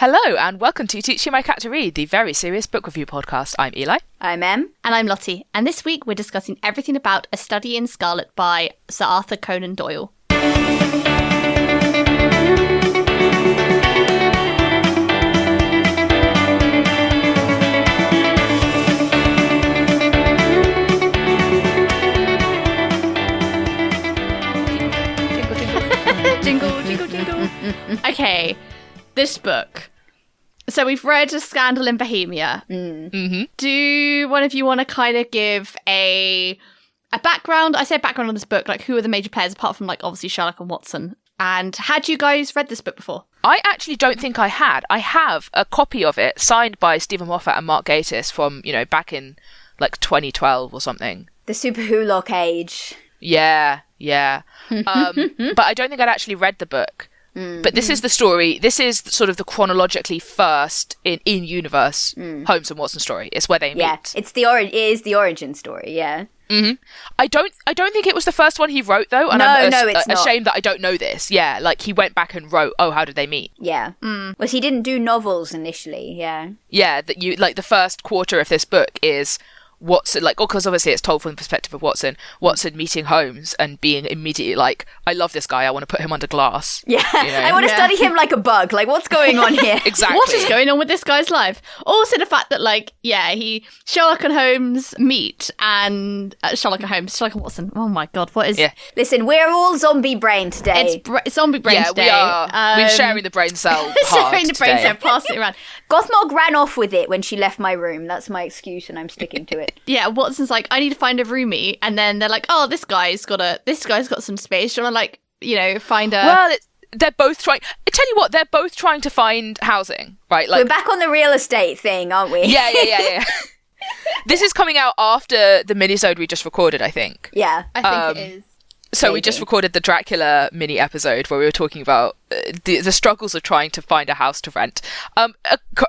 Hello and welcome to Teaching My Cat to Read, the very serious book review podcast. I'm Eli. I'm Em. And I'm Lottie. And this week we're discussing everything about A Study in Scarlet by Sir Arthur Conan Doyle. Jingle, jingle, jingle. Okay, this book. So we've read A Scandal in Bohemia. Mm-hmm. Do one of you want to kind of give a background? I say background on this book, like who are the major players apart from like obviously Sherlock and Watson? And had you guys read this book before? I actually don't think I had. I have a copy of it signed by Stephen Moffat and Mark Gatiss from, back in like 2012 or something. The Super Hulock age. Yeah. But I don't think I'd actually read the book. But this is the story. This is sort of the chronologically first in universe Holmes and Watson story. It's where they meet. Yeah, it is the origin story. Yeah. Mm-hmm. I don't think it was the first one he wrote though. And No, I'm it's not. ashamed that I don't know this. Yeah, like he went back and wrote. Oh, how did they meet? Yeah. Well, he didn't do novels initially. Yeah. Yeah, that you like the first quarter of this book is Watson, like, because obviously it's told from the perspective of Watson meeting Holmes and being immediately like, I love this guy, I want to put him under glass. Yeah, I want to study him like a bug. Like, what's going on here? Exactly. What is going on with this guy's life? Also the fact that, like, Sherlock and Holmes meet and... Sherlock and Watson. Oh my god, what is... Yeah. Listen, we're all zombie brain today. It's zombie brain today. Yeah, we are. We're sharing the brain cell hard sharing the brain today. cell, passing it around. Gothmog ran off with it when she left my room. That's my excuse and I'm sticking to it. Yeah, Watson's like, I need to find a roomie, and then they're like, oh, this guy's got some space. Do you want to, like, find a... Well, they're both trying... I tell you what, they're both trying to find housing, right? Like, we're back on the real estate thing, aren't we? Yeah. This is coming out after the minisode we just recorded, I think. Yeah. I think it is. So Maybe. we just recorded the Dracula mini episode where we were talking about the struggles of trying to find a house to rent.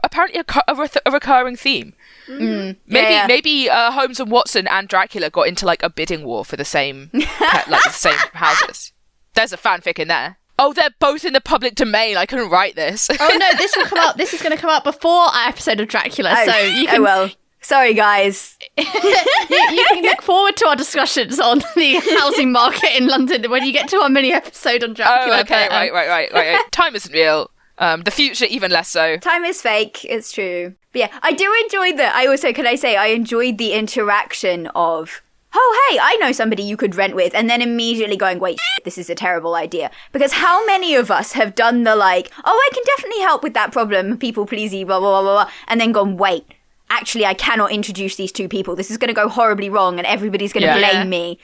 Apparently a recurring theme. Maybe Holmes and Watson and Dracula got into like a bidding war for the same the same houses. There's a fanfic in there. Oh, they're both in the public domain. I couldn't write this. Oh no, this will come out. This is going to come out before our episode of Dracula. So you can. Oh well. Sorry, guys. You can look forward to our discussions on the housing market in London when you get to our mini episode on Dracula. Oh, okay, right. Time isn't real. The future, even less so. Time is fake. It's true. But yeah, I do enjoy I enjoyed the interaction of, oh, hey, I know somebody you could rent with, and then immediately going, wait, this is a terrible idea. Because how many of us have done the like, oh, I can definitely help with that problem, people pleasey, blah, blah, blah, blah, and then gone, wait, actually, I cannot introduce these two people. This is going to go horribly wrong and everybody's going to blame me.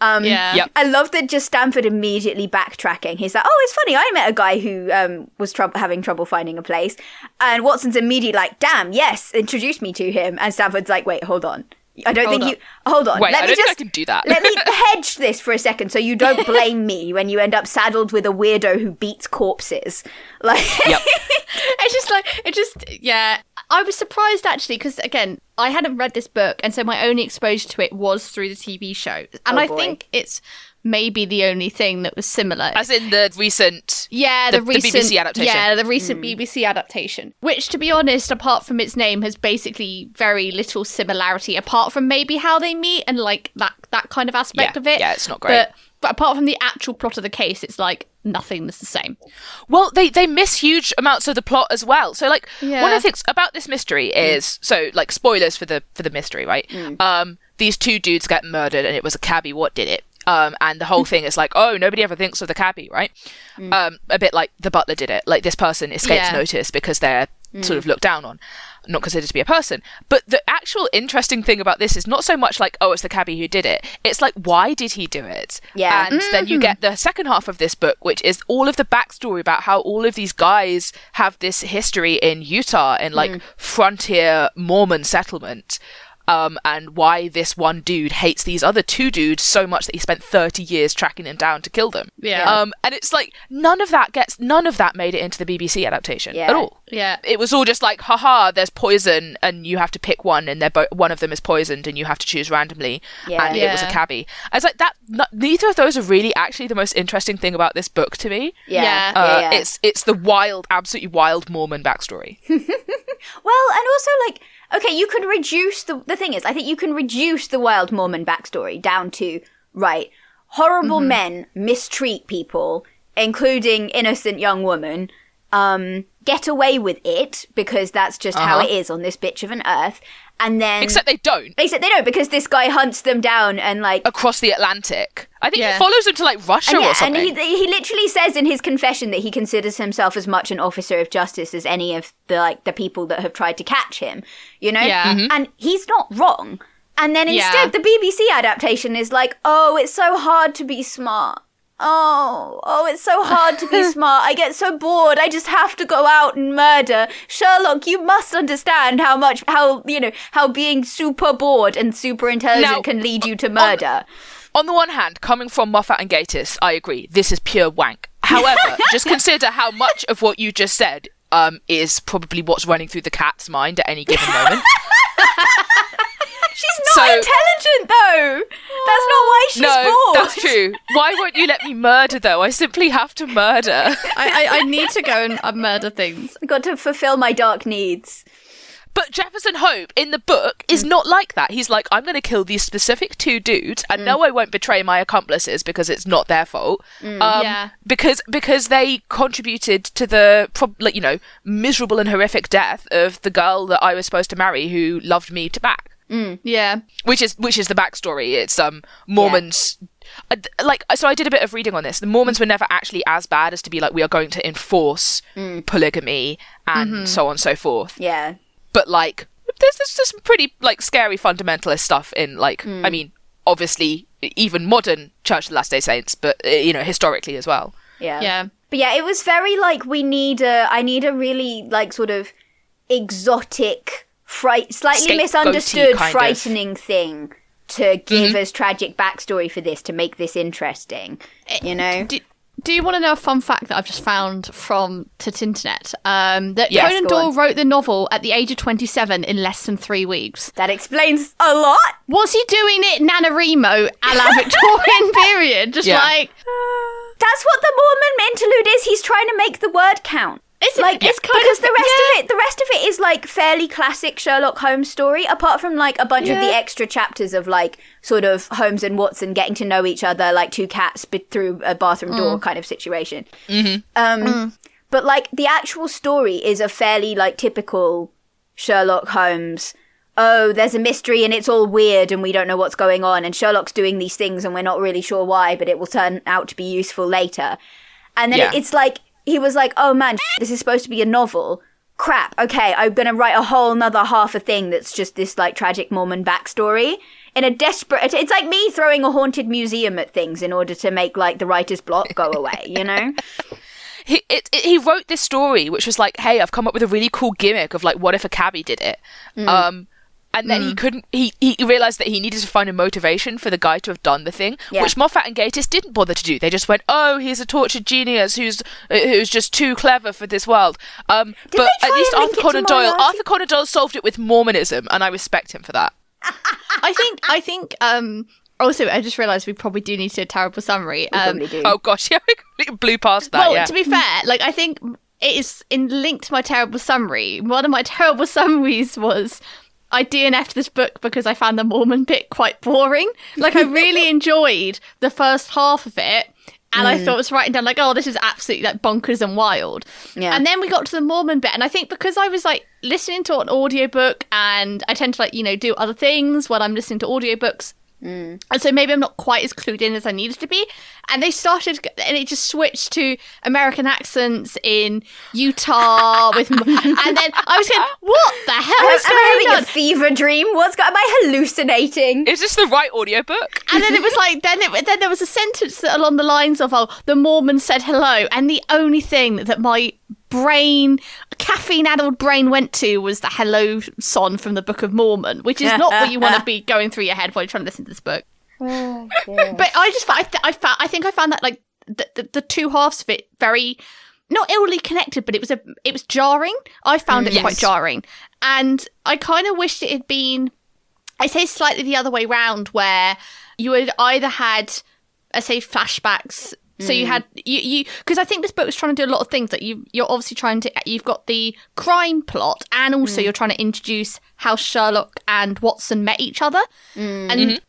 I love that just Stanford immediately backtracking. He's like, oh, it's funny. I met a guy who was having trouble finding a place. And Watson's immediately like, damn, yes, introduce me to him. And Stanford's like, wait, hold on. Hold on. Wait, I don't think I can do that. Let me hedge this for a second so you don't blame me when you end up saddled with a weirdo who beats corpses. Like, yep. I was surprised actually because again, I hadn't read this book, and so my only exposure to it was through the TV show, and I think it's maybe the only thing that was similar. As in the recent... Yeah, the recent BBC adaptation. Yeah, the recent BBC adaptation. Which, to be honest, apart from its name, has basically very little similarity, apart from maybe how they meet and, like, that kind of aspect of it. Yeah, it's not great. But apart from the actual plot of the case, it's, like, nothing is the same. Well, they miss huge amounts of the plot as well. So, like, one of the things about this mystery is... So, like, spoilers for the mystery, right? These two dudes get murdered and it was a cabbie. What did it? And the whole thing is like, oh, nobody ever thinks of the cabbie, right? A bit like the butler did it. Like, this person escapes notice because they're sort of looked down on, not considered to be a person. But the actual interesting thing about this is not so much like, oh, it's the cabbie who did it. It's like, why did he do it? Yeah. And then you get the second half of this book, which is all of the backstory about how all of these guys have this history in Utah in like frontier Mormon settlement. and why this one dude hates these other two dudes so much that he spent 30 years tracking them down to kill them. Yeah. And it's like, none of that made it into the BBC adaptation at all. Yeah. It was all just like, haha, there's poison and you have to pick one, and one of them is poisoned and you have to choose randomly, and it was a cabbie. I was like, neither of those are really actually the most interesting thing about this book to me. It's the absolutely wild Mormon backstory. Well, and also, like, okay, you could reduce the thing is, I think you can reduce the wild Mormon backstory down to, right, horrible men mistreat people, including innocent young women, get away with it because that's just how it is on this bitch of an earth. And then... Except they don't, because this guy hunts them down and, like... across the Atlantic. I think he follows them to, like, Russia or something. And he literally says in his confession that he considers himself as much an officer of justice as any of the people that have tried to catch him, you know? Yeah. And he's not wrong. And then instead, the BBC adaptation is like, oh, it's so hard to be smart. Oh, it's so hard to be smart. I get so bored. I just have to go out and murder. Sherlock, you must understand how being super bored and super intelligent can lead you to murder. On the one hand, coming from Moffat and Gatiss, I agree. This is pure wank. However, just consider how much of what you just said is probably what's running through the cat's mind at any given moment. She's not intelligent, though. That's not why she's bored. That's true. Why won't you let me murder, though? I simply have to murder. I need to go and murder things. I've got to fulfill my dark needs. But Jefferson Hope, in the book, is not like that. He's like, I'm going to kill these specific two dudes, and no, I won't betray my accomplices because it's not their fault. Because they contributed to the, miserable and horrific death of the girl that I was supposed to marry who loved me to back. Yeah. Which is the backstory. It's Mormons. So I did a bit of reading on this. The Mormons were never actually as bad as to be like, we are going to enforce polygamy and so on and so forth. Yeah. But like, there's some pretty like scary fundamentalist stuff in like, I mean, obviously even modern Church of the Latter-day Saints, but historically as well. Yeah. Yeah. But yeah, it was very like, I need a really like sort of exotic, slightly misunderstood, frightening thing to give as tragic backstory for this to make this interesting, you know? Do you want to know a fun fact that I've just found from Internet? That Conan Doyle wrote the novel at the age of 27 in less than 3 weeks. That explains a lot. Was he doing it NaNoWriMo a la Victorian period? Just like... That's what the Mormon interlude is. He's trying to make the word count. It's kind of the rest of it is like fairly classic Sherlock Holmes story, apart from like a bunch of the extra chapters of like sort of Holmes and Watson getting to know each other like two cats through a bathroom door kind of situation. But like the actual story is a fairly like typical Sherlock Holmes. Oh, there's a mystery and it's all weird and we don't know what's going on, and Sherlock's doing these things and we're not really sure why, but it will turn out to be useful later. And then it's like, he was like, oh man, this is supposed to be a novel. Crap. Okay, I'm going to write a whole nother half a thing that's just this like tragic Mormon backstory. In a desperate... It's like me throwing a haunted museum at things in order to make like the writer's block go away, you know? He wrote this story, which was like, hey, I've come up with a really cool gimmick of like, what if a cabbie did it? And then he realised that he needed to find a motivation for the guy to have done the thing, which Moffat and Gatiss didn't bother to do. They just went, oh, he's a tortured genius who's just too clever for this world. But at least Arthur Conan Doyle solved it with Mormonism, and I respect him for that. I think also, I just realised we probably do need to do a terrible summary. We probably do. Oh gosh, yeah, we completely blew past that. Well, to be fair, like I think it is linked to my terrible summary. One of my terrible summaries was, I DNF'd this book because I found the Mormon bit quite boring. Like, I really enjoyed the first half of it, and I thought I was writing down, like, oh, this is absolutely, like, bonkers and wild. Yeah. And then we got to the Mormon bit, and I think because I was, like, listening to an audiobook, and I tend to, like, do other things when I'm listening to audiobooks, and so maybe I'm not quite as clued in as I needed to be. And they started, and it just switched to American accents in Utah with, and then I was going, what the hell is going on? Am I having a fever dream? Am I hallucinating? Is this the right audiobook? And then it was like, then there was a sentence along the lines of, oh, the Mormon said hello, and the only thing that my caffeine-addled brain went to was the Hello Son from the Book of Mormon, which is not what you want to be going through your head while you're trying to listen to this book. Oh, but I think I found that like the two halves of it very not illy connected, but it was jarring. I found it quite jarring, and I kind of wished it had been, I say, slightly the other way round, where you had either had, I say, flashbacks. So you had you because I think this book was trying to do a lot of things that you're obviously you've got the crime plot, and also you're trying to introduce how Sherlock and Watson met each other, and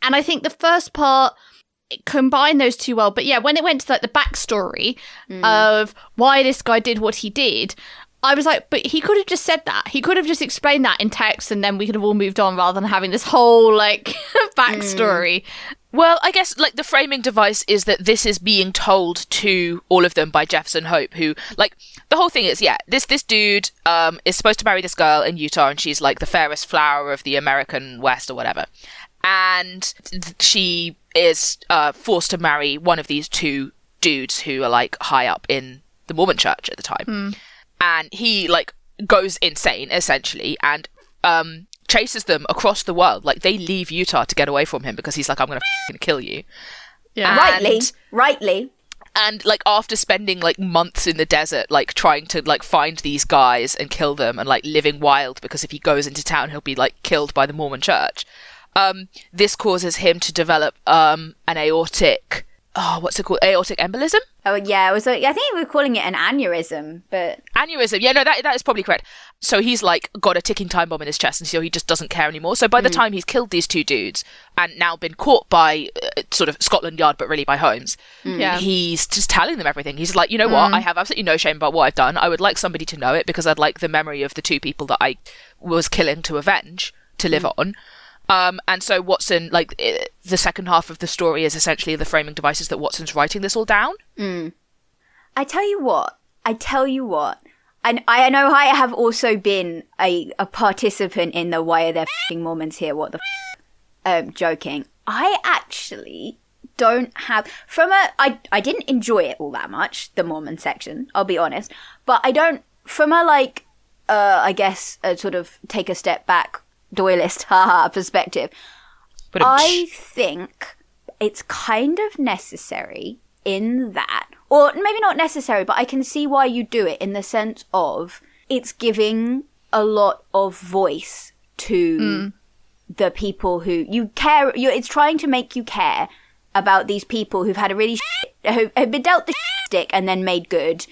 I think the first part combined those two well. But yeah, when it went to like the backstory of why this guy did what he did, I was like, but he could have just said that. He could have just explained that in text, and then we could have all moved on rather than having this whole like backstory. Well, I guess, like, the framing device is that this is being told to all of them by Jefferson Hope, who, like, the whole thing is, this dude is supposed to marry this girl in Utah, and she's, like, the fairest flower of the American West or whatever. And she is forced to marry one of these two dudes who are, like, high up in the Mormon church at the time. And he, like, goes insane, essentially, and chases them across the world. Like, they leave Utah to get away from him because he's like, I'm gonna kill you. Yeah. Rightly. And like, after spending like months in the desert, like trying to like find these guys and kill them, and like living wild because if he goes into town he'll be like killed by the Mormon church, this causes him to develop an aortic aortic embolism. Oh yeah, I think we were calling it an aneurysm, but aneurysm. Yeah, no, that is probably correct. So he's like got a ticking time bomb in his chest, and so he just doesn't care anymore. So by the time he's killed these two dudes and now been caught by sort of Scotland Yard, but really by Holmes, he's just telling them everything. He's like, you know what? I have absolutely no shame about what I've done. I would like somebody to know it because I'd like the memory of the two people that I was killing to avenge to live on. And so Watson, like, the second half of the story is essentially the framing devices that Watson's writing this all down. I tell you what, and I know I have also been a participant in the why are there f***ing Mormons here, what the joking. I actually don't have, I didn't enjoy it all that much, the Mormon section, I'll be honest, but I don't, from a like, I guess, sort of take a step back, Doyleist perspective, I think it's kind of necessary in that, or maybe not necessary, but I can see why you do it in the sense of it's giving a lot of voice to the people who you care. It's trying to make you care about these people who've had a really who have been dealt the stick and then made good,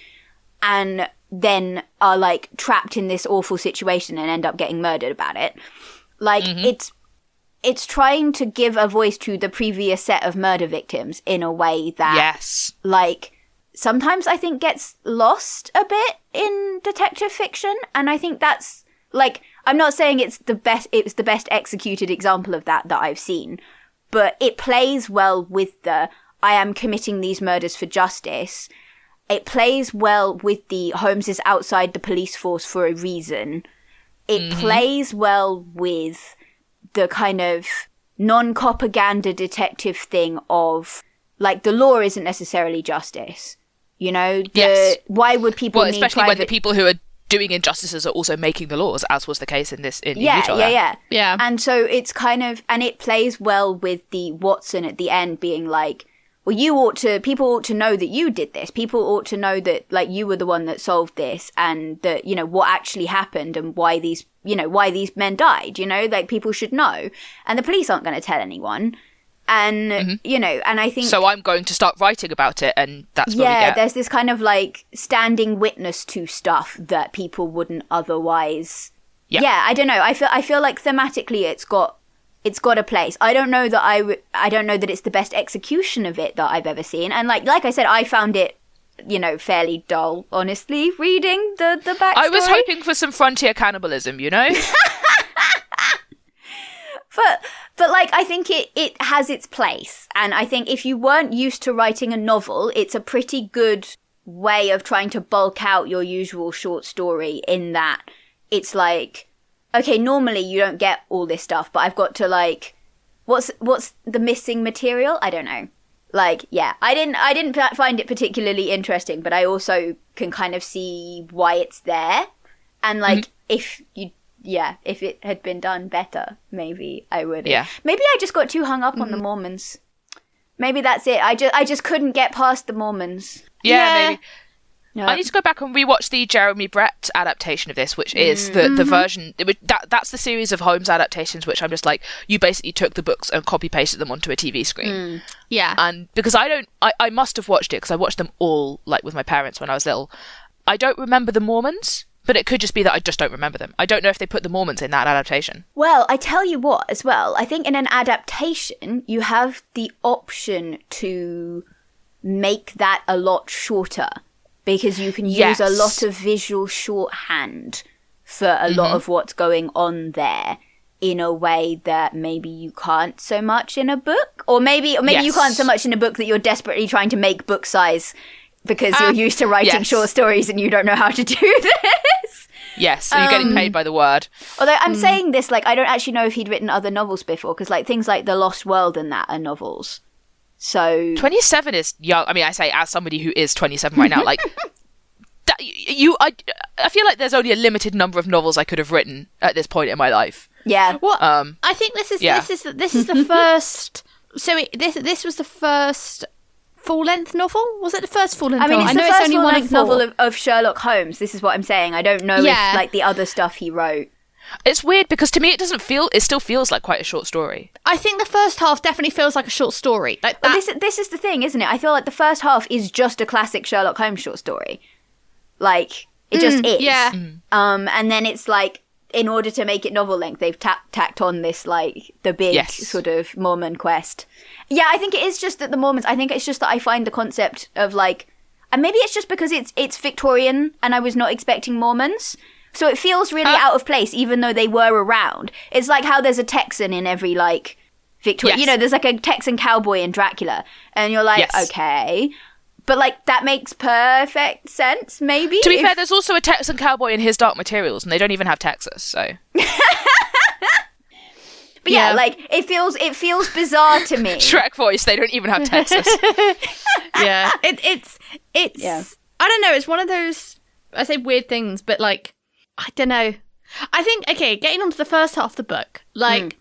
and then are like trapped in this awful situation and end up getting murdered about it. Like it's trying to give a voice to the previous set of murder victims in a way that like sometimes I think gets lost a bit in detective fiction, and I think that's like, I'm not saying it's the best executed example of that I've seen, but it plays well with the I am committing these murders for justice. It plays well with the Holmes is outside the police force for a reason. It plays well with the kind of non-propaganda detective thing of, like, the law isn't necessarily justice. You know? Why would people need especially when the people who are doing injustices are also making the laws, as was the case in Utah. Yeah. And so it's kind of, and it plays well with the Watson at the end being like, well, people ought to know that you did this. People ought to know that, like, you were the one that solved this, and that, you know, what actually happened and why these men died, you know, like, people should know. And the police aren't going to tell anyone. And, you know, and I think... So I'm going to start writing about it, and that's what we get. There's this kind of, like, standing witness to stuff that people wouldn't otherwise... Yeah, I don't know. I feel like thematically it's got a place. I don't know that it's the best execution of it that I've ever seen. And like I said, I found it, you know, fairly dull, honestly, reading the backstory. I was hoping for some frontier cannibalism, you know? But like, I think it has its place. And I think if you weren't used to writing a novel, it's a pretty good way of trying to bulk out your usual short story, in that it's like, okay, normally you don't get all this stuff, but I've got to, like, what's the missing material? I don't know. Like, yeah, I didn't find it particularly interesting, but I also can kind of see why it's there. And, like, if it had been done better, maybe I would. Yeah. Maybe I just got too hung up on the Mormons. Maybe that's it. I just couldn't get past the Mormons. Yeah. Maybe. Yeah. I need to go back and rewatch the Jeremy Brett adaptation of this, which is the version... That's the series of Holmes adaptations, which I'm just like, you basically took the books and copy-pasted them onto a TV screen. Yeah. And because I must have watched it, because I watched them all, like, with my parents when I was little. I don't remember the Mormons, but it could just be that I just don't remember them. I don't know if they put the Mormons in that adaptation. Well, I tell you what, as well, I think in an adaptation, you have the option to make that a lot shorter. Because you can use a lot of visual shorthand for a lot of what's going on there in a way that maybe you can't so much in a book. Or maybe you can't so much in a book that you're desperately trying to make book size because you're used to writing short stories and you don't know how to do this. Yes, so you're getting paid by the word. Although I'm saying this, like, I don't actually know if he'd written other novels before, because, like, things like The Lost World and that are novels. So 27 is young. I mean, I say as somebody who is 27 right now, like I feel like there's only a limited number of novels I could have written at this point in my life. Yeah. Well, I think this is the first. So this was the first full-length novel. Was it the first full-length? I mean, novel? it's the first full-length novel of Sherlock Holmes. This is what I'm saying. I don't know if like the other stuff he wrote. It's weird because to me it still feels like quite a short story. I think the first half definitely feels like a short story. Like that. Well, this is the thing, isn't it? I feel like the first half is just a classic Sherlock Holmes short story. Like, it just is. Yeah. And then it's like, in order to make it novel length, they've tacked on this, like, the big sort of Mormon quest. Yeah, I think it is just that the Mormons, I think it's just that I find the concept of, like, and maybe it's just because it's Victorian and I was not expecting Mormons. So it feels really out of place, even though they were around. It's like how there's a Texan in every, like, Victorian... You know, there's, like, a Texan cowboy in Dracula. And you're like, okay. But, like, that makes perfect sense, maybe. To be fair, there's also a Texan cowboy in his Dark Materials, and they don't even have Texas, so... But yeah, like, it feels bizarre to me. Shrek voice, they don't even have Texas. Yeah. It's I don't know, it's one of those, I say weird things, but, like, I don't know. I think, okay, getting on to the first half of the book, like,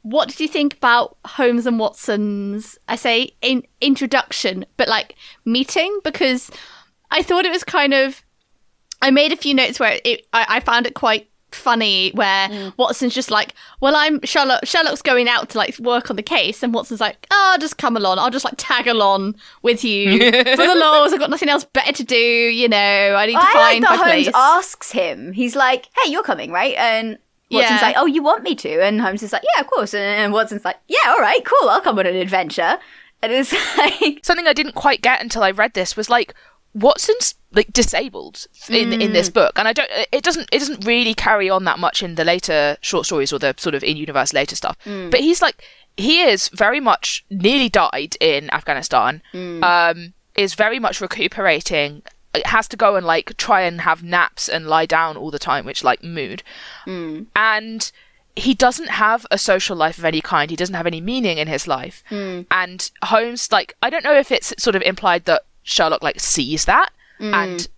what did you think about Holmes and Watson's, I say, introduction, but, like, meeting? Because I thought it was kind of, I made a few notes where I found it quite funny, where Watson's just like, well, I'm Sherlock's going out to, like, work on the case, and Watson's like, oh, just come along, I'll just, like, tag along with you for the laws, I've got nothing else better to do, you know, I need to find my place. Holmes asks him, he's like, hey, you're coming, right? And Watson's like, oh, you want me to? And Holmes is like, yeah, of course. And Watson's like, yeah, all right, cool, I'll come on an adventure. And it's like, something I didn't quite get until I read this was, like, Watson's, like, disabled in this book, and it doesn't really carry on that much in the later short stories or the sort of in-universe later stuff. But he is very much nearly died in Afghanistan, is very much recuperating, has to go and, like, try and have naps and lie down all the time, which, like, mood. And he doesn't have a social life of any kind. He doesn't have any meaning in his life. And Holmes, like, I don't know if it's sort of implied that Sherlock, like, sees that, and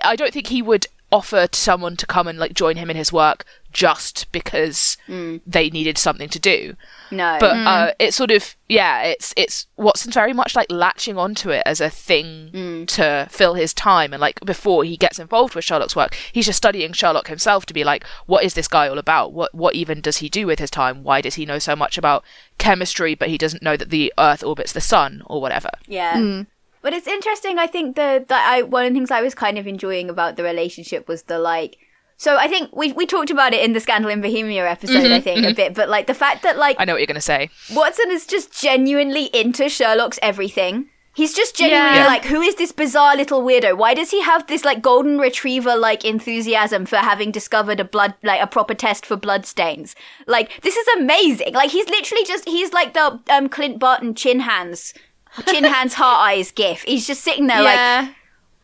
I don't think he would offer to someone to come and, like, join him in his work just because they needed something to do. No. But it's sort of, it's Watson's very much, like, latching onto it as a thing to fill his time, and, like, before he gets involved with Sherlock's work, he's just studying Sherlock himself to be like, what is this guy all about? What even does he do with his time? Why does he know so much about chemistry, but he doesn't know that the Earth orbits the sun, or whatever? Yeah. But it's interesting, I think one of the things I was kind of enjoying about the relationship was the, like, so I think we talked about it in the Scandal in Bohemia episode, I think, a bit, but, like, the fact that, like, I know what you're going to say. Watson is just genuinely into Sherlock's everything. He's just genuinely like, who is this bizarre little weirdo? Why does he have this, like, golden retriever, like, enthusiasm for having discovered a proper test for blood stains? Like, this is amazing. Like, he's literally he's like the Clint Barton chin hands, heart eyes gif. He's just sitting there like,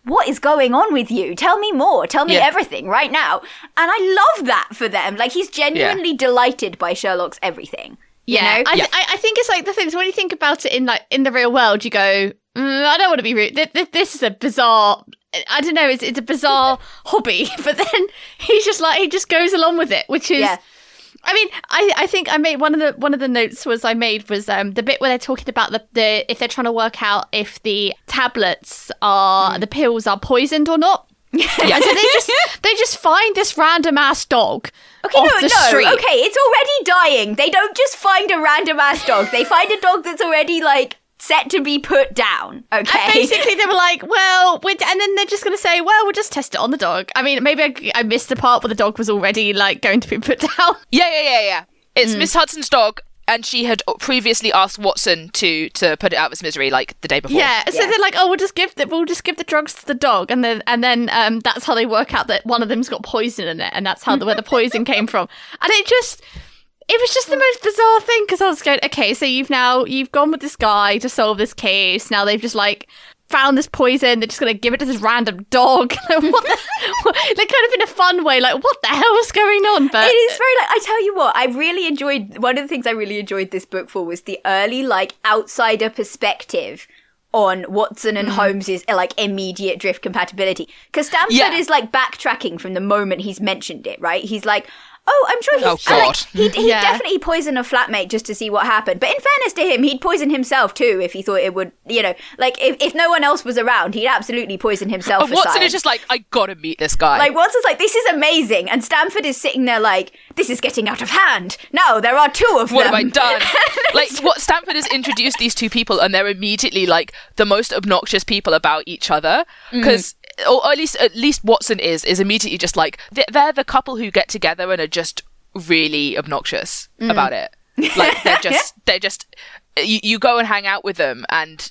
what is going on with you? Tell me more. Tell me everything right now. And I love that for them. Like, he's genuinely delighted by Sherlock's everything. Yeah. You know? I think it's like the things when you think about it in the real world, you go, I don't want to be rude. This is a bizarre. I don't know. It's a bizarre hobby, but then he just goes along with it, which is. Yeah. I mean, I think I made one of the notes was the bit where they're talking about the if they're trying to work out if the tablets are the pills are poisoned or not. Yeah, so they just find this random ass dog off the street. Okay, it's already dying. They don't just find a random ass dog. They find a dog that's already like set to be put down. Okay. And basically, they were like, well, and then they're just going to say, well, we'll just test it on the dog. I mean, maybe I missed the part where the dog was already like going to be put down. Yeah. It's Miss Hudson's dog. And she had previously asked Watson to put it out of its misery, like the day before. Yeah, so they're like, "Oh, we'll just give the drugs to the dog," and then that's how they work out that one of them's got poison in it, and that's where the poison came from. And it was just the most bizarre thing because I was going, "Okay, so you've gone with this guy to solve this case. Now they've just like found this poison. They're just going to give it to this random dog." Like, they're kind of in a fun way, like, what the hell is going on? But it is very like, I tell you what, I really enjoyed, one of the things I really enjoyed this book for was the early like outsider perspective on Watson and Holmes's like immediate drift compatibility. Because Stamford is like backtracking from the moment he's mentioned it, right? He's like, oh, I'm sure he'd definitely poison a flatmate just to see what happened. But in fairness to him, he'd poison himself too if he thought it would, you know, like if no one else was around, he'd absolutely poison himself. And Watson is just like, I gotta meet this guy. Like Watson's like, this is amazing. And Stamford is sitting there like, this is getting out of hand. Now there are two of them. What have I done? Like what Stamford has introduced these two people and they're immediately like the most obnoxious people about each other. Because or at least Watson is immediately just like they're the couple who get together and are just really obnoxious about it. Like they're just you go and hang out with them and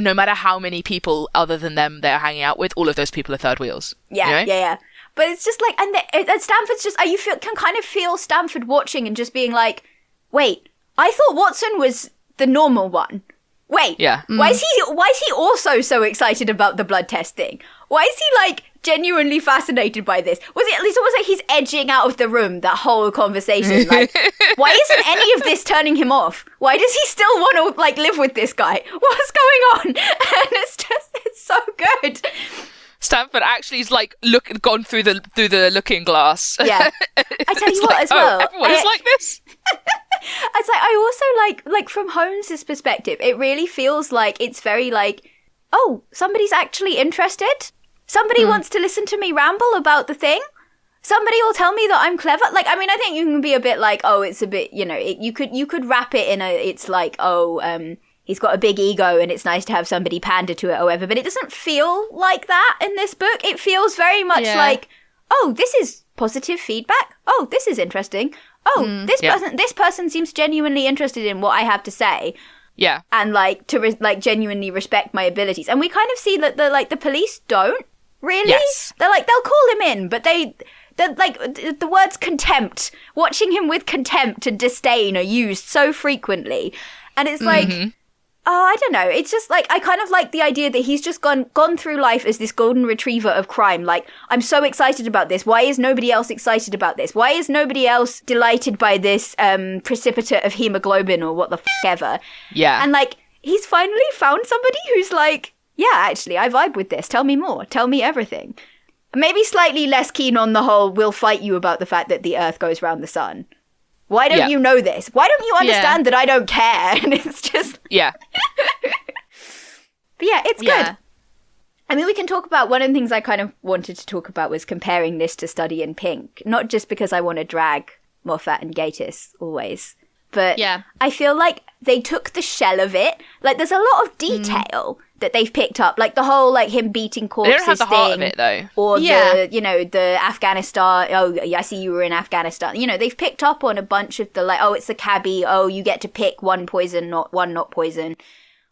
no matter how many people other than them they're hanging out with, all of those people are third wheels. Yeah. But it's just like, and Stamford's just, can kind of feel Stamford watching and just being like, wait, I thought Watson was the normal one. Wait, why is he also so excited about the blood test thing? Why is he like genuinely fascinated by this? Was it at least almost like he's edging out of the room that whole conversation? Like, why isn't any of this turning him off? Why does he still want to like live with this guy? What's going on? And it's so good. Stamford actually is like gone through the looking glass. Yeah, I tell you what, as well, everyone is like this. It's like I also like from Holmes's perspective, it really feels like it's very like, oh, somebody's actually interested. Somebody wants to listen to me ramble about the thing. Somebody will tell me that I'm clever. Like, I mean, I think you can be a bit like, oh, it's a bit, you know, you could wrap it in it's like, oh, he's got a big ego and it's nice to have somebody pander to it or whatever. But it doesn't feel like that in this book. It feels very much like, oh, this is positive feedback. Oh, this is interesting. Oh, this person seems genuinely interested in what I have to say. Yeah. And like to genuinely respect my abilities. And we kind of see that the police don't really. Yes. They're like, they'll call him in, but they're like the words contempt, watching him with contempt and disdain are used so frequently. And it's like, oh, I don't know. It's just like, I kind of like the idea that he's just gone through life as this golden retriever of crime. Like, I'm so excited about this. Why is nobody else excited about this? Why is nobody else delighted by this precipitate of hemoglobin or what the ever? Yeah. And like, he's finally found somebody who's like, yeah, actually, I vibe with this. Tell me more. Tell me everything. Maybe slightly less keen on the whole, we'll fight you about the fact that the Earth goes round the sun. Why don't you know this? Why don't you understand that I don't care? And it's just... Yeah. But yeah, it's good. I mean, we can talk about... One of the things I kind of wanted to talk about was comparing this to Study in Pink. Not just because I want to drag Moffat and Gatiss always. But I feel like they took the shell of it. Like, there's a lot of detail that they've picked up. Like, the whole, like, him beating corpses thing. They don't have the heart of it, though. Or the, you know, the Afghanistan. Oh, I see you were in Afghanistan. You know, they've picked up on a bunch of the, like, oh, it's a cabbie. Oh, you get to pick one poison, not poison.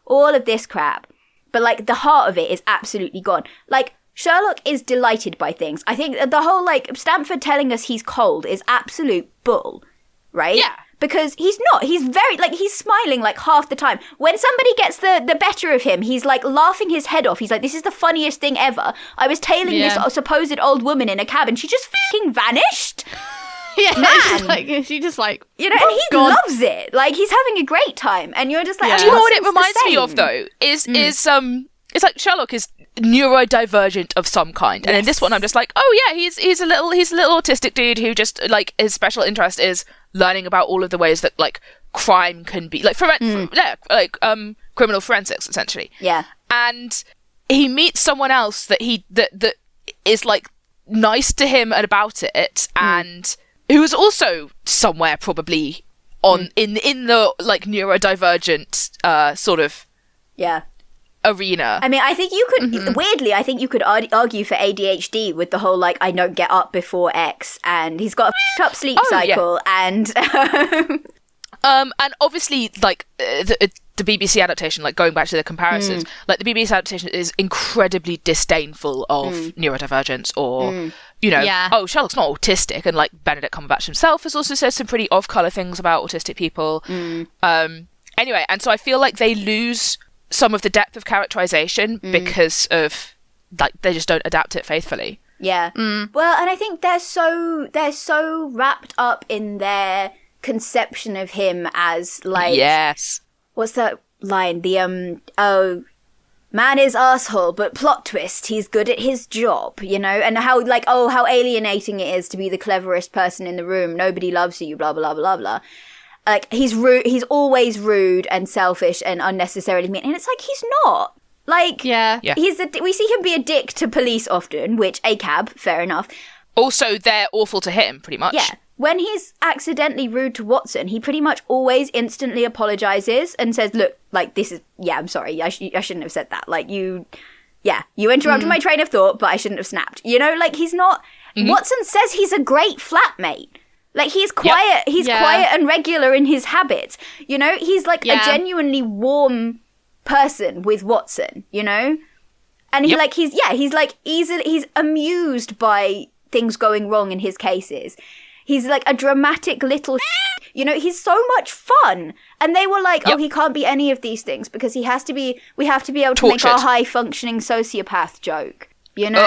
All of this crap. But, like, the heart of it is absolutely gone. Like, Sherlock is delighted by things. I think the whole, like, Stamford telling us he's cold is absolute bull, right? Yeah. Because he's not. He's very, like, he's smiling, like, half the time. When somebody gets the better of him, he's, like, laughing his head off. He's like, this is the funniest thing ever. I was tailing this supposed old woman in a cab and she just fucking vanished. Yeah, man. she just like, you know, and he loves it. Like, he's having a great time, and you're just like, do you know what it reminds me of though? Is it's like Sherlock is neurodivergent of some kind, and in this one, I'm just like, oh yeah, he's a little autistic dude who just like his special interest is learning about all of the ways that like crime can be like criminal forensics essentially. Yeah, and he meets someone else that that is like nice to him about it, and who's also somewhere probably on in the like neurodivergent sort of arena. I mean, I think you could weirdly, I think you could argue for ADHD with the whole like I don't get up before X, and he's got a f***ed up sleep cycle, and obviously like the BBC adaptation, like going back to the comparisons, like the BBC adaptation is incredibly disdainful of neurodivergence or you know, oh, Sherlock's not autistic, and like Benedict Cumberbatch himself has also said some pretty off-colour things about autistic people. Anyway, and so I feel like they lose some of the depth of characterization because of like they just don't adapt it faithfully. Well, and I think they're so wrapped up in their conception of him as like what's that line? The man is asshole, but plot twist, he's good at his job, you know, and how like how alienating it is to be the cleverest person in the room. Nobody loves you, blah blah blah blah. Like he's rude. He's always rude and selfish and unnecessarily mean. And it's like he's not. Like we see him be a dick to police often, which a cab, fair enough. Also, they're awful to him, pretty much. Yeah. When he's accidentally rude to Watson, he pretty much always instantly apologizes and says, look, like, this is, I'm sorry, I shouldn't have said that. Like, you interrupted my train of thought, but I shouldn't have snapped. You know, like, he's not, Watson says he's a great flatmate. Like, he's quiet, quiet and regular in his habits. You know, he's like a genuinely warm person with Watson, you know? And he's like he's amused by things going wrong in his cases. He's like a dramatic little you know, he's so much fun. And they were like, oh, he can't be any of these things because we have to be able to make our high functioning sociopath joke, you know?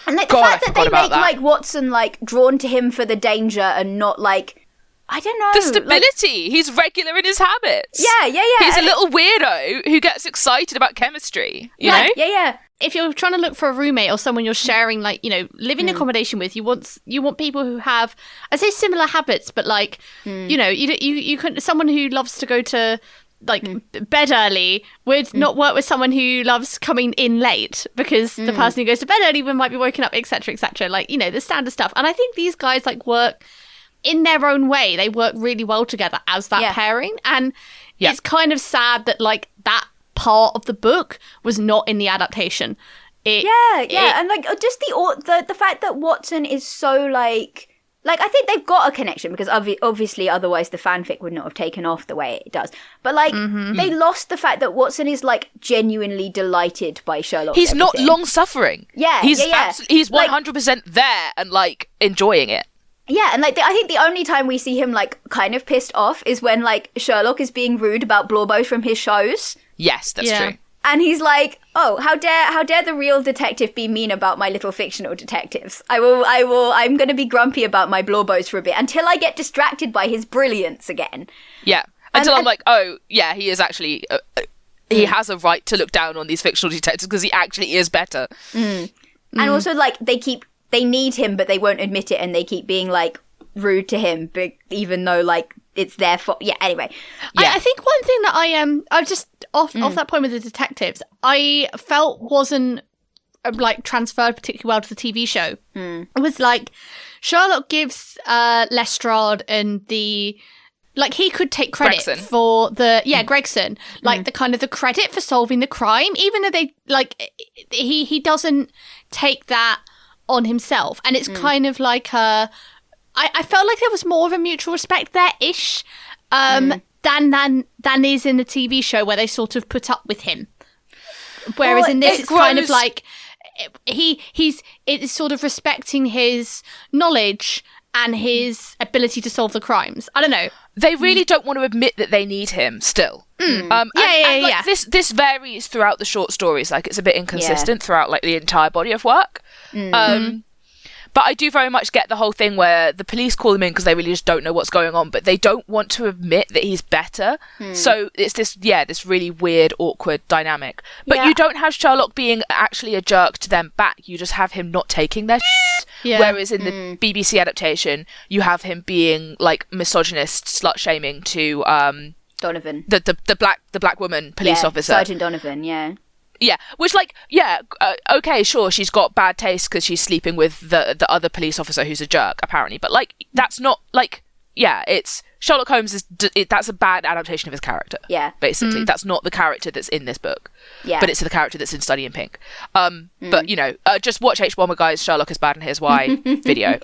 And like, the fact that they make like Watson like drawn to him for the danger and not like, I don't know. The stability. Like, he's regular in his habits. Yeah. He's a little weirdo who gets excited about chemistry, you know? Yeah. If you're trying to look for a roommate or someone you're sharing, like, you know, living accommodation with, you want people who have, I say similar habits, but like, you know, you can, someone who loves to go to like bed early would not work with someone who loves coming in late because the person who goes to bed early might be woken up, etc., etc. Like, you know, the standard stuff. And I think these guys like work in their own way. They work really well together as that pairing. And it's kind of sad that like that part of the book was not in the adaptation. And like just the fact that Watson is so like I think they've got a connection because obviously otherwise the fanfic would not have taken off the way it does. But like they lost the fact that Watson is like genuinely delighted by Sherlock. He's not long suffering. He's 100% there and like enjoying it. Yeah, and like I think the only time we see him like kind of pissed off is when like Sherlock is being rude about Blorbos from his shows. Yes, that's true. And he's like, "Oh, how dare the real detective be mean about my little fictional detectives? I'm going to be grumpy about my Blorbos for a bit until I get distracted by his brilliance again." Yeah. Until I'm like, "Oh, yeah, he is actually he has a right to look down on these fictional detectives because he actually is better." And also like they need him, but they won't admit it, and they keep being like rude to him, even though like it's their fault. Yeah. Anyway, I think one thing that I just off that point with the detectives, I felt wasn't like transferred particularly well to the TV show. It was like Sherlock gives Lestrade and the like he could take credit for the Gregson, like the kind of the credit for solving the crime, even though they like he doesn't take that on himself, and it's kind of like I felt like there was more of a mutual respect there-ish than is in the TV show where they sort of put up with him. Whereas in this, it's kind of like it's sort of respecting his knowledge and his ability to solve the crimes. I don't know. They really don't want to admit that they need him still. This varies throughout the short stories. Like it's a bit inconsistent throughout like the entire body of work. But I do very much get the whole thing where the police call him in because they really just don't know what's going on, but they don't want to admit that he's better. So it's this really weird, awkward dynamic. But you don't have Sherlock being actually a jerk to them back. You just have him not taking their shit. Yeah. Whereas in the BBC adaptation, you have him being like misogynist, slut shaming to Donovan, the black woman police officer, Sergeant Donovan. Yeah, which okay, sure, she's got bad taste because she's sleeping with the other police officer who's a jerk, apparently. But like, that's not like, it's Sherlock Holmes that's a bad adaptation of his character. Yeah, basically, that's not the character that's in this book. Yeah, but it's the character that's in Study in Pink. But just watch H. Bomber Guy's Sherlock is Bad and Here's Why video,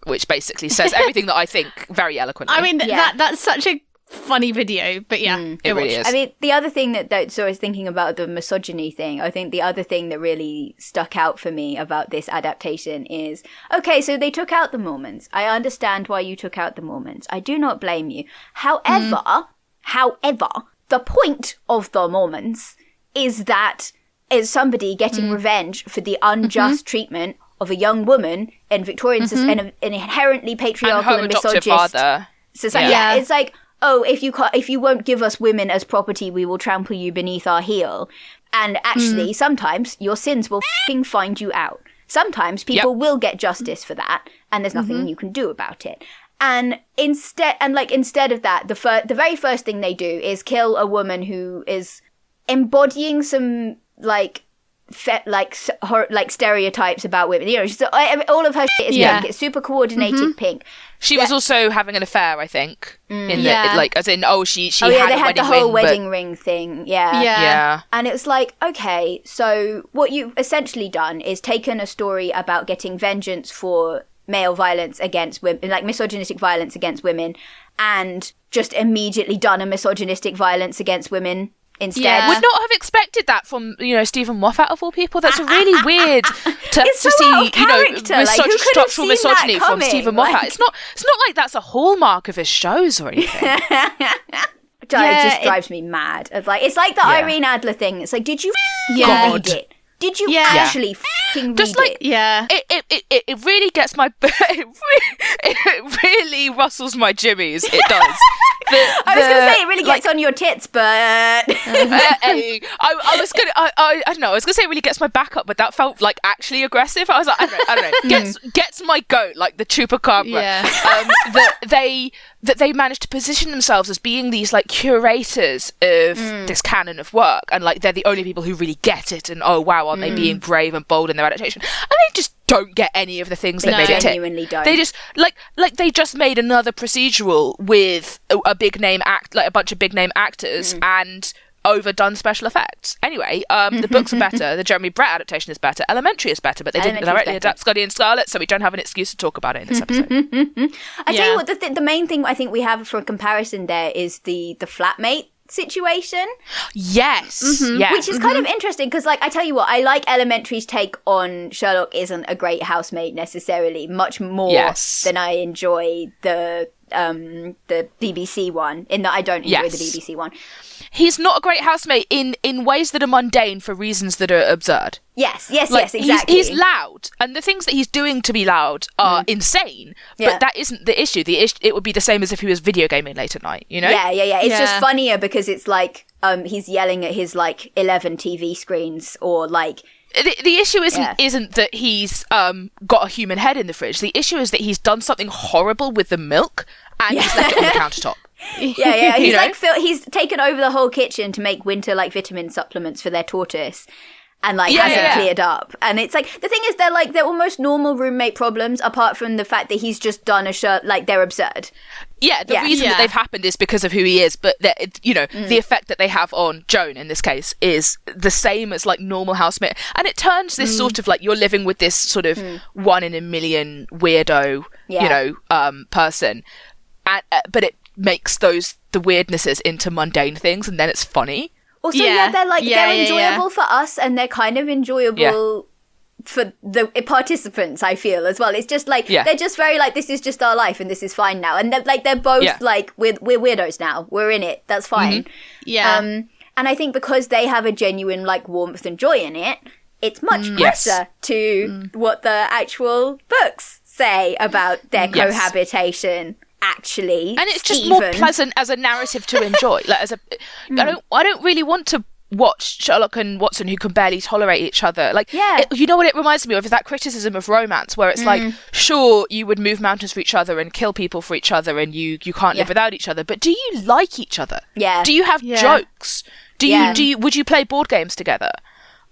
which basically says everything that I think very eloquently. I mean, that's such a funny video, but it really is. I mean, the other thing so I was thinking about the misogyny thing. I think the other thing that really stuck out for me about this adaptation is, okay, so they took out the Mormons. I understand why you took out the Mormons. I do not blame you. However, the point of the Mormons is somebody getting revenge for the unjust treatment of a young woman in Victorian society, an inherently patriarchal and misogynist society. Yeah, it's like, oh, if you won't give us women as property, we will trample you beneath our heel. And actually, sometimes your sins will f***ing find you out. Sometimes people will get justice for that, and there's nothing you can do about it. And instead of that, the very first thing they do is kill a woman who is embodying some stereotypes about women. All of her shit is pink. It's super coordinated pink. She was also having an affair, I think. She they had the whole wedding ring thing. Yeah. And it was like, okay, so what you've essentially done is taken a story about getting vengeance for male violence against women, like misogynistic violence against women, and just immediately done a misogynistic violence against women instead. Yeah. Would not have expected that from, Stephen Moffat of all people. That's really weird to see, structural misogyny from Stephen Moffat. It's not like that's a hallmark of his shows or anything. It just drives me mad. It's like the Irene Adler thing. It's like, did you read it? Did you actually f***ing read it? Yeah. It really gets my... it really rustles my jimmies. It does. I was going to say it really gets on your tits, but... I don't know. I was going to say it really gets my back up, but that felt like actually aggressive. I was like, I don't know. Gets my goat, like the chupacabra. Yeah. That they managed to position themselves as being these like curators of this canon of work, and like they're the only people who really get it, and oh wow, aren't they being brave and bold in their adaptation? And they just don't get any of the things that made it genuinely don't. They just like they just made another procedural with a big name a bunch of big name actors and overdone special effects. Anyway, the books are better. The Jeremy Brett adaptation is better. Elementary is better, but they didn't directly adapt Study in Scarlet, so we don't have an excuse to talk about it in this episode. I tell you what, the main thing I think we have for a comparison there is the flatmate situation. Yes. Which is kind of interesting because, like, I tell you what, I like Elementary's take on Sherlock isn't a great housemate necessarily, much more than I enjoy the BBC one, in that I don't enjoy the BBC one. He's not a great housemate in ways that are mundane for reasons that are absurd. Yes, exactly. He's loud, and the things that he's doing to be loud are insane, but that isn't the issue. It would be the same as if he was video gaming late at night, Yeah. It's just funnier because it's like he's yelling at his, like, 11 TV screens, or, like... The issue isn't that he's got a human head in the fridge. The issue is that he's done something horrible with the milk, and he's left it on the countertop. Yeah. He's taken over the whole kitchen to make winter like vitamin supplements for their tortoise, and hasn't cleared up. And it's like, the thing is, they're almost normal roommate problems, apart from the fact that he's just done a shirt, like, they're absurd. Yeah, the reason that they've happened is because of who he is, but the effect that they have on Joan in this case is the same as like normal housemate, and it turns this sort of like, you're living with this sort of 1 in a million weirdo, person, but it makes the weirdnesses into mundane things, and then it's funny. Also, they're enjoyable for us, and they're kind of enjoyable for the participants, I feel, as well. It's just like, they're just very like, this is just our life, and this is fine now. And they're both like, we're weirdos now. We're in it. That's fine. Yeah. And I think because they have a genuine like warmth and joy in it, it's much closer to what the actual books say about their cohabitation. Actually, and it's just more pleasant as a narrative to enjoy. Like as a, I don't really want to watch Sherlock and Watson who can barely tolerate each other. Like, you know what it reminds me of is that criticism of romance, where it's like, sure, you would move mountains for each other and kill people for each other, and you can't live without each other. But do you like each other? Yeah. Do you have jokes? Would you play board games together?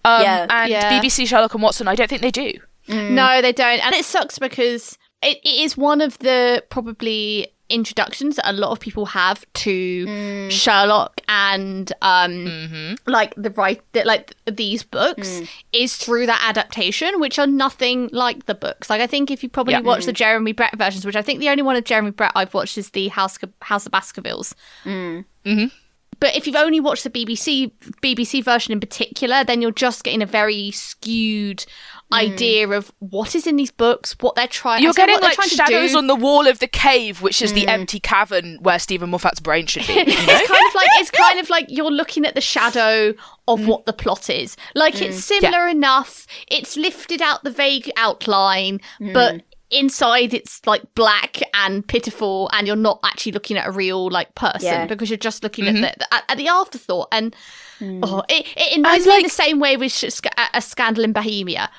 And BBC Sherlock and Watson, I don't think they do. No, they don't, and it sucks because it is one of the probably introductions that a lot of people have to Sherlock and like these books is through that adaptation, which are nothing like the books. Like I think if you probably watch the Jeremy Brett versions, which I think the only one of Jeremy Brett I've watched is the House of Baskervilles. But if you've only watched the BBC version in particular, then you're just getting a very skewed idea of what is in these books, what they're trying. You're getting like shadows on the wall of the cave, which is the empty cavern where Stephen Moffat's brain should be. You know? it's kind of like you're looking at the shadow of what the plot is. Like it's similar enough. It's lifted out the vague outline, but inside it's like black and pitiful, and you're not actually looking at a real like person because you're just looking at the afterthought. And it annoys me in the same way with A Scandal in Bohemia.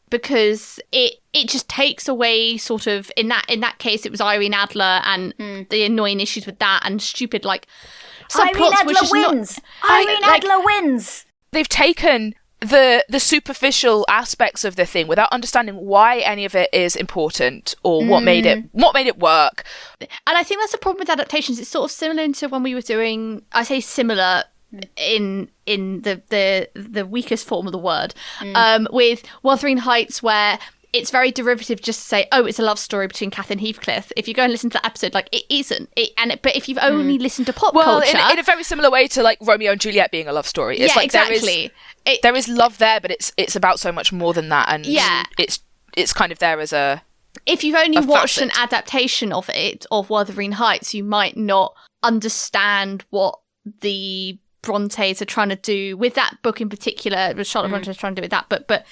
Because it just takes away sort of in that case it was Irene Adler and the annoying issues with that and stupid like subplots. Irene Adler wins. They've taken the superficial aspects of the thing without understanding why any of it is important or what made it work. And I think that's the problem with adaptations. It's sort of similar to when we were doing, I say similar in the weakest form of the word, with Wuthering Heights, where it's very derivative just to say, oh, it's a love story between Kath and Heathcliff. If you go and listen to the episode, like, it isn't. But if you've only listened to pop culture... in a very similar way to, like, Romeo and Juliet being a love story. It's like exactly. There is love there, but it's about so much more than that, and it's kind of there as a... If you've only watched an adaptation of Wuthering Heights, you might not understand what the Brontes are trying to do with that book in particular. Charlotte Bronte trying to do with that book, but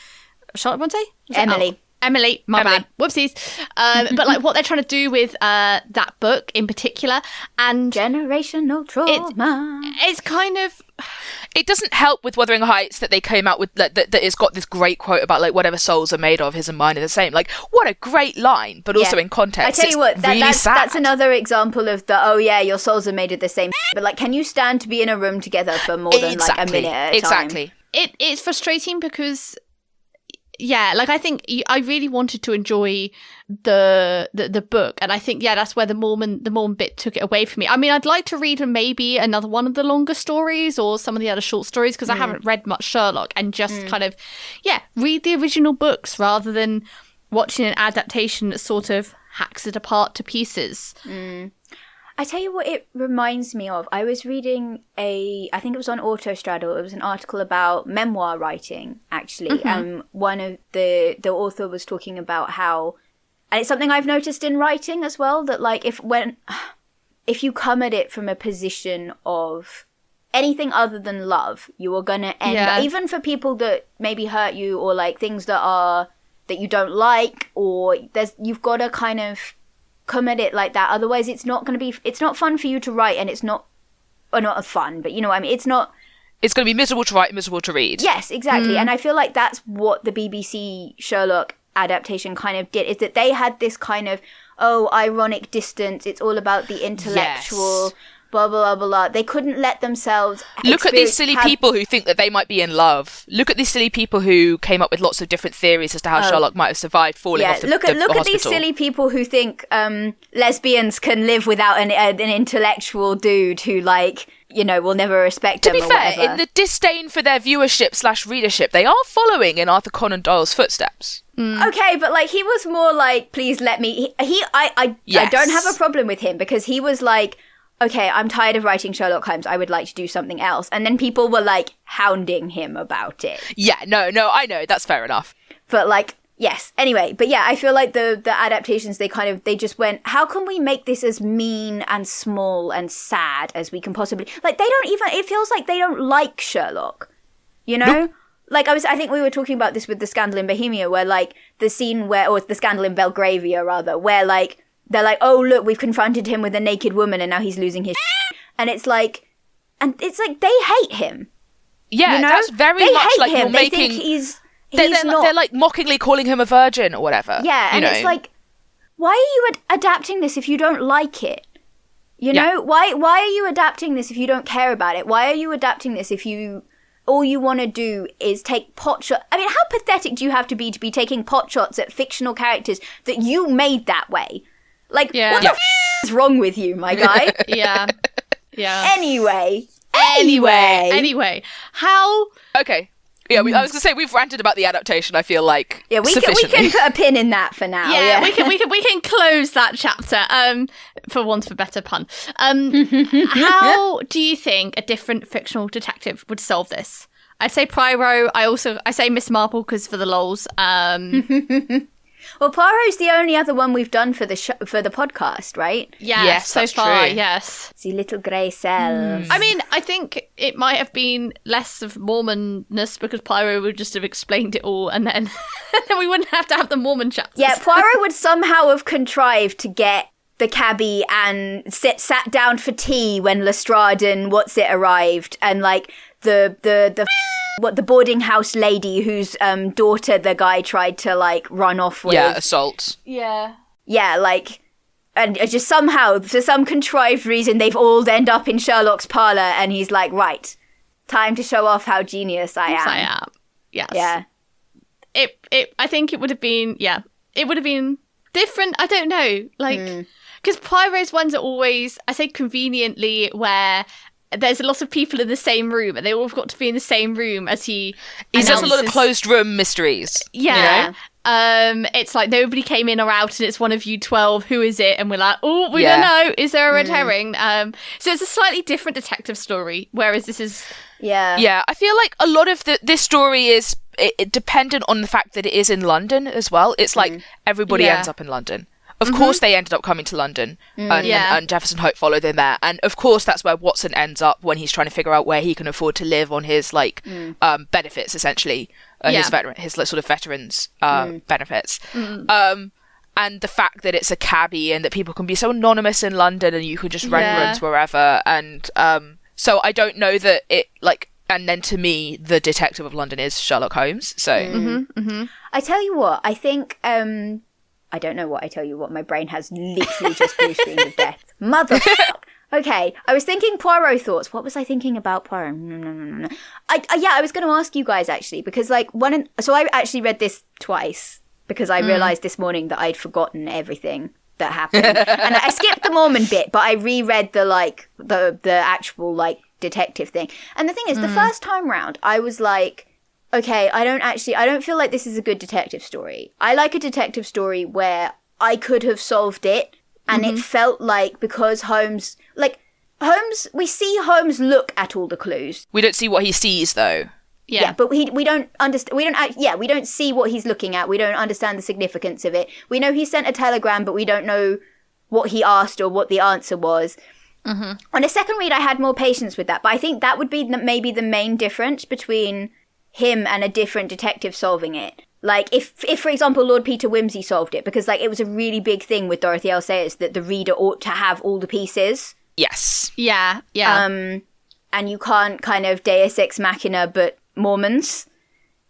Charlotte Bronte? Emily, my bad. Whoopsies. But like what they're trying to do with that book in particular, and generational trauma. It's kind of... It doesn't help with Wuthering Heights that they came out with that it's got this great quote about like whatever souls are made of, his and mine are the same. Like, what a great line, but also in context. I tell you what, that's another example of the your souls are made of the same. But like, can you stand to be in a room together for more than like a minute at a time? Exactly. It's frustrating because like I think I really wanted to enjoy the book, and I think that's where the Mormon bit took it away from me. I mean, I'd like to read maybe another one of the longer stories or some of the other short stories because I haven't read much Sherlock, and just kind of read the original books rather than watching an adaptation that sort of hacks it apart to pieces. I tell you what it reminds me of. I was reading I think it was on Autostraddle. It was an article about memoir writing, actually. One of the author was talking about how, and it's something I've noticed in writing as well, that like if you come at it from a position of anything other than love, you are gonna end up, even for people that maybe hurt you or like things that you don't like, or you've got to kind of come at it like that, otherwise it's not fun for you to write, and it's not fun, but you know what I mean, it's going to be miserable to write and miserable to read. Yes, exactly. And I feel like that's what the BBC Sherlock adaptation kind of did, is that they had this kind of ironic distance, it's all about the intellectual blah blah blah blah. They couldn't let themselves look at these silly people who think that they might be in love. Look at these silly people who came up with lots of different theories as to how Sherlock might have survived falling off the hospital. Look at these silly people who think lesbians can live without an intellectual dude who like, you know, will never respect them. To be fair, in the disdain for their viewership / readership, they are following in Arthur Conan Doyle's footsteps. Okay, but like he was more like, please let me. I don't have a problem with him because he was like, okay, I'm tired of writing Sherlock Holmes. I would like to do something else. And then people were like hounding him about it. Yeah, no, I know. That's fair enough. But like, yes. Anyway, but yeah, I feel like the adaptations, they just went, how can we make this as mean and small and sad as we can possibly... Like, it feels like they don't like Sherlock. You know? Nope. like I think we were talking about this with the Scandal in Bohemia, where like the scene or the Scandal in Belgravia rather, where like they're like, oh look, we've confronted him with a naked woman and now he's losing his shit. And it's like they hate him. Yeah, you know? that's very they much hate like him. you're They making. think he's they're not. like mockingly calling him a virgin or whatever. Yeah, and it's like, why are you adapting this if you don't like it? You know, why are you adapting this if you don't care about it? Why are you adapting this if all you want to do is take pot shots? I mean, how pathetic do you have to be taking pot shots at fictional characters that you made that way? Like, what the f*** is wrong with you, my guy? Yeah. Anyway. How? Okay. Yeah, I was going to say we've ranted about the adaptation. I feel like we sufficiently. can put a pin in that for now. Yeah, we can close that chapter. For want of a better pun. How do you think a different fictional detective would solve this? I say Poirot. I say Miss Marple because for the lols. Well, Poirot's the only other one we've done for the podcast, right? Yes, so far, true. yes. The little grey cells. I mean, I think it might have been less of Mormonness because Poirot would just have explained it all and then we wouldn't have to have the Mormon chapters. Yeah, Poirot would somehow have contrived to get the cabbie and sat down for tea when Lestrade and arrived, and like the boarding house lady whose daughter the guy tried to like run off with. Yeah, assault. Yeah. Yeah, like, and just somehow, for some contrived reason, they've all end up in Sherlock's parlour, and he's like, right, time to show off how genius I am. Yes, I am. Yes. Yeah. I think it would have been, it would have been different. I don't know, like, because Poirot's ones are always, I say conveniently, where there's a lot of people in the same room and they all have got to be in the same room as he does a lot of closed room mysteries. Yeah. You know? It's like nobody came in or out and it's one of you 12. Who is it? And we're like, oh, we don't know. Is there a red herring? So it's a slightly different detective story, whereas this is... Yeah. Yeah, I feel like a lot of this story is it dependent on the fact that it is in London as well. It's like everybody ends up in London. Of course they ended up coming to London and Jefferson Hope followed them there. And of course that's where Watson ends up when he's trying to figure out where he can afford to live on his like benefits, essentially. His sort of veterans benefits. And the fact that it's a cabbie and that people can be so anonymous in London and you can just rent rooms wherever. And so I don't know that it like... And then to me, the detective of London is Sherlock Holmes. So I tell you what, I think... I don't know what I tell you what. My brain has literally just blue screened of death. Motherfuck. Okay, I was thinking Poirot thoughts. What was I thinking about Poirot? No. I was going to ask you guys actually because like so I actually read this twice because I realised this morning that I'd forgotten everything that happened, and I skipped the Mormon bit, but I reread the actual like detective thing. And the thing is, the first time round, I was like, okay, I don't feel like this is a good detective story. I like a detective story where I could have solved it, and it felt like because Holmes, we see Holmes look at all the clues. we don't see what he sees, though. Yeah, but we don't understand. We don't see what he's looking at. We don't understand the significance of it. We know he sent a telegram, but we don't know what he asked or what the answer was. On a second read, I had more patience with that, but I think that would be maybe the main difference between him and a different detective solving it. Like, if for example, Lord Peter Wimsey solved it, because, like, it was a really big thing with Dorothy L. Sayers that the reader ought to have all the pieces. Yes. Yeah. And you can't kind of Deus Ex Machina, but Mormons.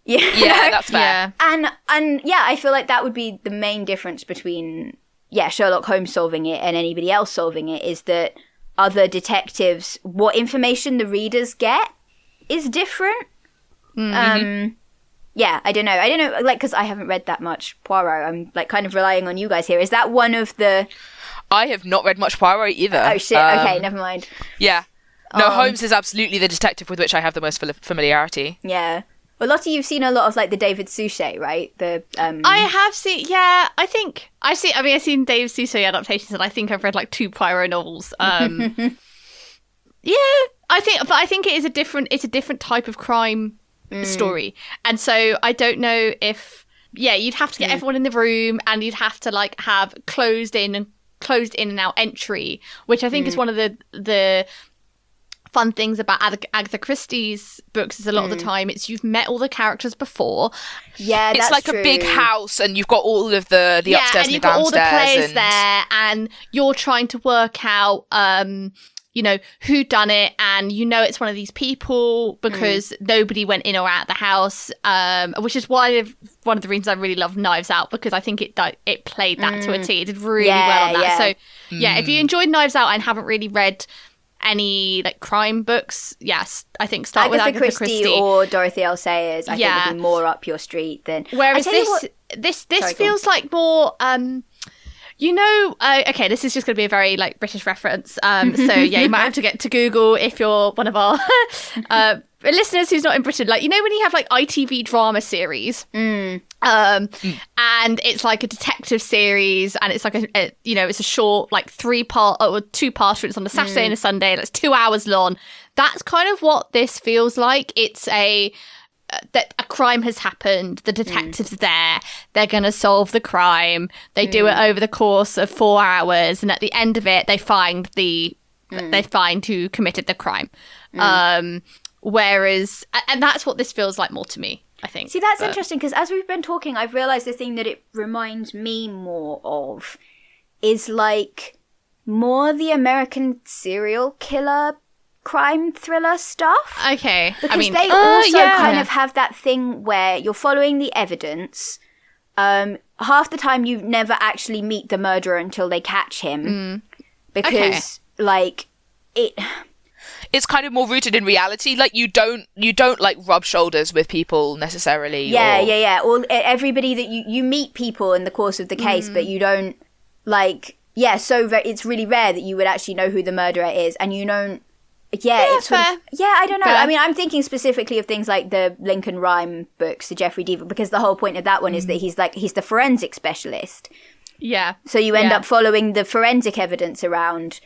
Yeah, that's fair. Yeah. And yeah, I feel like that would be the main difference between, Sherlock Holmes solving it and anybody else solving it, is that other detectives, what information the readers get is different. Yeah, I don't know, like, because I haven't read that much Poirot. I'm like kind of relying on you guys here. Is that one of the... I have not read much Poirot either. Oh shit, okay, never mind. Yeah. No, Holmes is absolutely the detective with which I have the most familiarity. Yeah. Well, Lottie, you've seen a lot of like the David Suchet, right? I have seen, I've seen David Suchet adaptations, and I think I've read like 2 Poirot novels. Yeah, I think it is a different type of crime story, and so I don't know if you'd have to get everyone in the room, and you'd have to like have closed in and out entry, which I think is one of the fun things about Agatha Christie's books is a lot of the time it's you've met all the characters before. Yeah, it's like true. a big house, and you've got all of the upstairs and the downstairs, you've got all the players there, and you're trying to work out who done it, and it's one of these people because nobody went in or out of the house, which is one of the reasons I really love Knives Out, because I think it played that to a T. It did really well on that. Yeah. So if you enjoyed Knives Out and haven't really read any like crime books, yes, I think start with Agatha Christie or Dorothy L. Sayers. I think would be more up your street than. Whereas this feels like more. Okay, this is just going to be a very like British reference. So you might have to get to Google if you're one of our listeners who's not in Britain. Like, when you have like ITV drama series, and it's like a detective series, and it's like it's a short like 3-part or 2-part. It's on a Saturday and a Sunday. That's 2 hours long. That's kind of what this feels like. It's that a crime has happened, the detectives are there, they're going to solve the crime, they do it over the course of 4 hours, and at the end of it they find who committed the crime. Whereas, and that's what this feels like more to me, I think. See, that's interesting, because as we've been talking, I've realised the thing that it reminds me more of is like more the American serial killer crime thriller stuff. Okay. Because they also kind of have that thing where you're following the evidence. Half the time you never actually meet the murderer until they catch him. Because it's kind of more rooted in reality. Like you don't like rub shoulders with people necessarily. Yeah. Or everybody that you meet people in the course of the case, but you don't like. Yeah, so it's really rare that you would actually know who the murderer is, and you don't. Yeah, it's fair. I don't know. Fair. I mean, I'm thinking specifically of things like the Lincoln Rhyme books, the Jeffrey Deaver, because the whole point of that one is that he's the forensic specialist. Yeah. So you end up following the forensic evidence around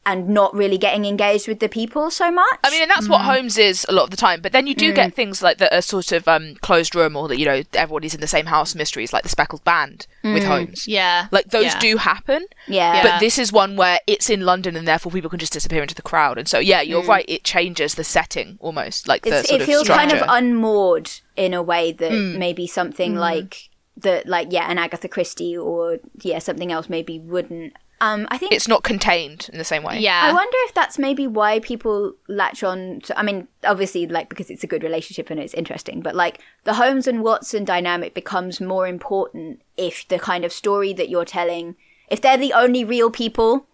and not really getting engaged with the people so much. I mean, and that's what Holmes is a lot of the time. But then you do get things like that are sort of closed room, or that, everybody's in the same house mysteries, like the Speckled Band with Holmes. Yeah. Like those do happen. Yeah. But this is one where it's in London, and therefore people can just disappear into the crowd. And so, you're right, it changes the setting almost. Like the sort it feels of structure. kind of unmoored in a way that maybe something like an Agatha Christie or something else maybe wouldn't. I think it's not contained in the same way. Yeah. I wonder if that's maybe why people latch on to, I mean, obviously, like, because it's a good relationship and it's interesting, but like the Holmes and Watson dynamic becomes more important if the kind of story that you're telling, if they're the only real people.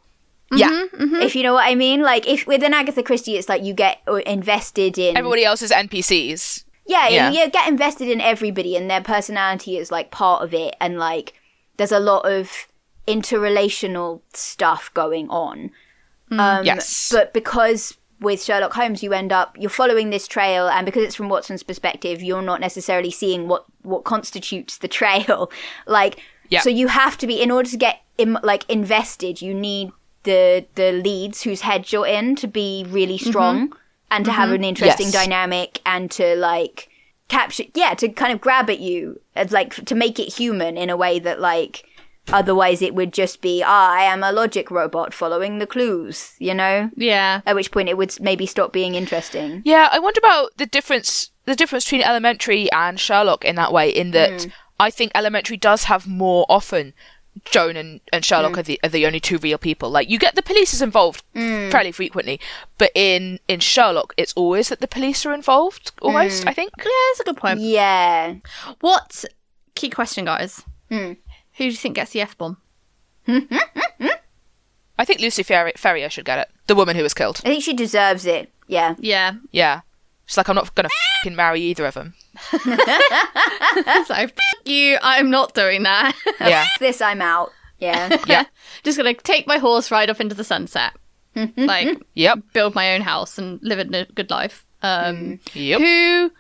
Yeah. If you know what I mean. Like, if with an Agatha Christie, it's like you get invested in everybody else's NPCs. Yeah, you get invested in everybody, and their personality is like part of it, and like there's a lot of interrelational stuff going on. Yes. But because with Sherlock Holmes you're following this trail, and because it's from Watson's perspective, you're not necessarily seeing what constitutes the trail. So you have to be, in order to get invested, you need the leads whose heads you're in to be really strong and to have an interesting dynamic, and to like capture to kind of grab at you, like to make it human in a way that like otherwise it would just be, I am a logic robot following the clues, Yeah. At which point it would maybe stop being interesting. Yeah, I wonder about the difference between Elementary and Sherlock in that way, in that I think Elementary does have more often Joan and Sherlock are the only two real people. Like, you get the police is involved fairly frequently, but in Sherlock it's always that the police are involved, almost, I think. Yeah, that's a good point. Yeah. What, key question, guys, who do you think gets the F-bomb? I think Lucy Ferrier should get it. The woman who was killed. I think she deserves it. Yeah. Yeah. Yeah. She's like, I'm not going to f***ing marry either of them. It's like, you, I'm not doing that. Yeah. This, I'm out. Yeah. Yeah. Just going to take my horse ride off into the sunset. Build my own house and live a good life. Who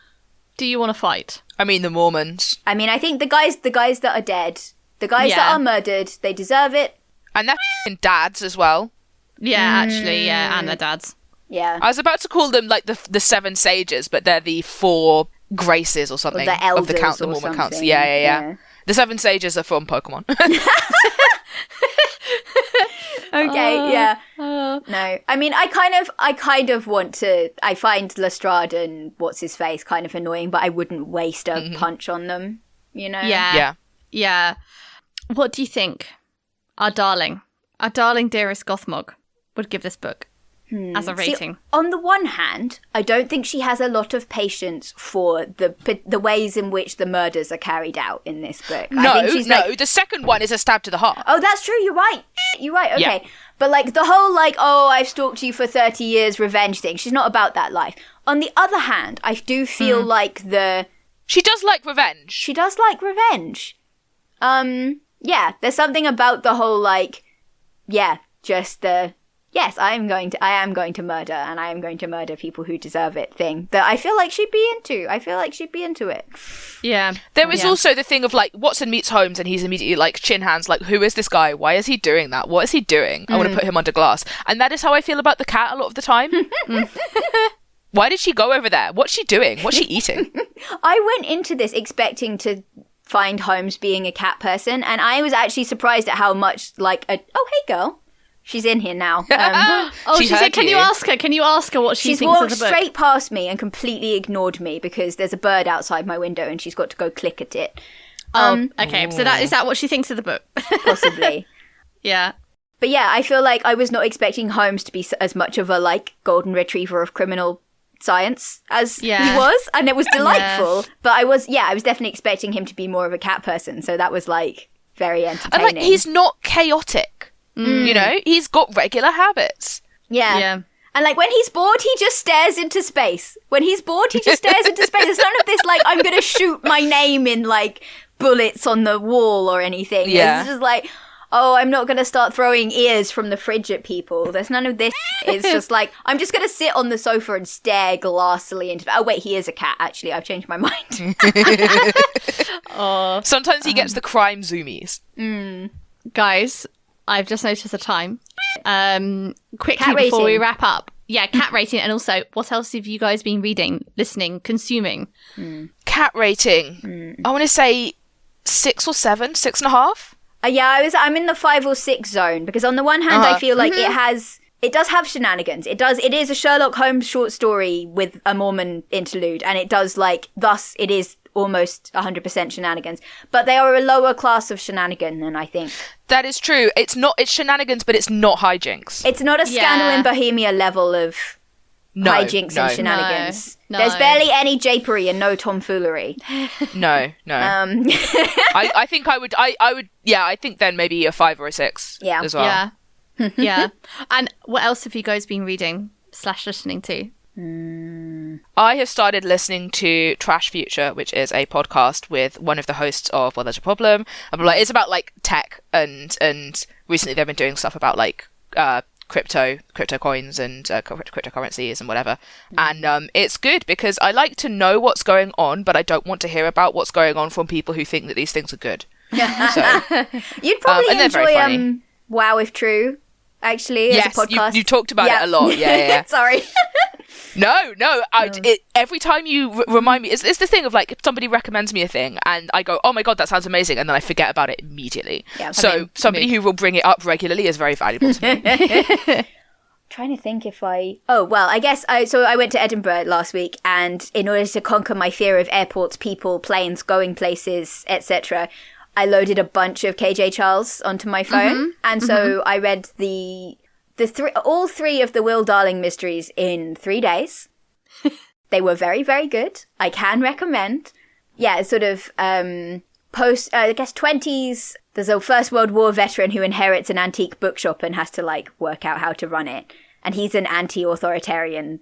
do you want to fight? I mean, the Mormons. I mean, I think the guys that are dead, the guys that are murdered, they deserve it. And they're f***ing dads as well. Yeah, actually, yeah, and their dads. Yeah. I was about to call them like the 7 sages, but they're the 4 graces or something, or the elders, of the Mormon council. Yeah. The 7 sages are from Pokemon. Okay, yeah. No. I mean, I kind of want to. I find Lestrade and what's his face kind of annoying, but I wouldn't waste a punch on them. You know? Yeah. What do you think our darling dearest Gothmog would give this book as a rating? See, on the one hand, I don't think she has a lot of patience for the ways in which the murders are carried out in this book. The second one is a stab to the heart. Oh, that's true. You're right. Okay. Yeah. But like the whole I've stalked you for 30 years revenge thing. She's not about that life. On the other hand, I do feel like she does like revenge. She does like revenge. Yeah, there's something about the whole yes, I am going to murder, and I am going to murder people who deserve it thing that I feel like she'd be into. I feel like she'd be into it. Yeah. There is also the thing of Watson meets Holmes and he's immediately chin hands, who is this guy? Why is he doing that? What is he doing? I want to put him under glass. And that is how I feel about the cat a lot of the time. Why did she go over there? What's she doing? What's she eating? I went into this expecting to find Holmes being a cat person, and I was actually surprised at how much oh, hey girl, she's in here now. She said, can you ask her what she thinks of the book? She's walked straight past me and completely ignored me because there's a bird outside my window and she's got to go click at it. Okay, so is that what she thinks of the book? Possibly. Yeah. But yeah, I feel like I was not expecting Holmes to be as much of a golden retriever of criminal science as he was, and it was delightful. But I was definitely expecting him to be more of a cat person, so that was very entertaining. And he's not chaotic, you know, he's got regular habits. Yeah. And when he's bored, he just stares into space. When he's bored, he just stares into space. There's none of this I'm gonna shoot my name in bullets on the wall or anything. It's just oh, I'm not going to start throwing ears from the fridge at people. There's none of this. It's just I'm just going to sit on the sofa and stare glassily into... Oh, wait, he is a cat, actually. I've changed my mind. Sometimes he gets the crime zoomies. Guys, I've just noticed the time. Quickly before we wrap up. Yeah, cat rating. And also, what else have you guys been reading, listening, consuming? Cat rating. I want to say 6 or 7, 6.5. I'm in the 5 or 6 zone because on the one hand, I feel like it does have shenanigans. It is a Sherlock Holmes short story with a Mormon interlude, and it does thus it is almost 100% shenanigans. But they are a lower class of shenanigan than I think. That is true. It's shenanigans, but it's not hijinks. It's not a Scandal in Bohemia level of hijinks and shenanigans. No. There's barely any japery and no tomfoolery. No. I think I would. I think then maybe a 5 or a 6. Yeah. As well. Yeah. And what else have you guys been reading / listening to? I have started listening to Trash Future, which is a podcast with one of the hosts of Well, There's a Problem. It's about tech and recently they've been doing stuff about crypto coins and cryptocurrencies and whatever. And it's good because I like to know what's going on, but I don't want to hear about what's going on from people who think that these things are good. So, you'd probably enjoy Wow If True, actually, as a podcast. You talked about it a lot. Yeah. Sorry. No. Every time you remind me, it's the thing of if somebody recommends me a thing and I go, oh my god, that sounds amazing, and then I forget about it immediately. Yeah, somebody who will bring it up regularly is very valuable to me. Trying to think if I guess I went to Edinburgh last week, and in order to conquer my fear of airports, people, planes, going places, etc., I loaded a bunch of KJ Charles onto my phone, and so I read all 3 of the Will Darling mysteries in 3 days. They were very, very good. I can recommend. Yeah, sort of post, I guess 20s. There's a First World War veteran who inherits an antique bookshop and has to work out how to run it. And he's an anti-authoritarian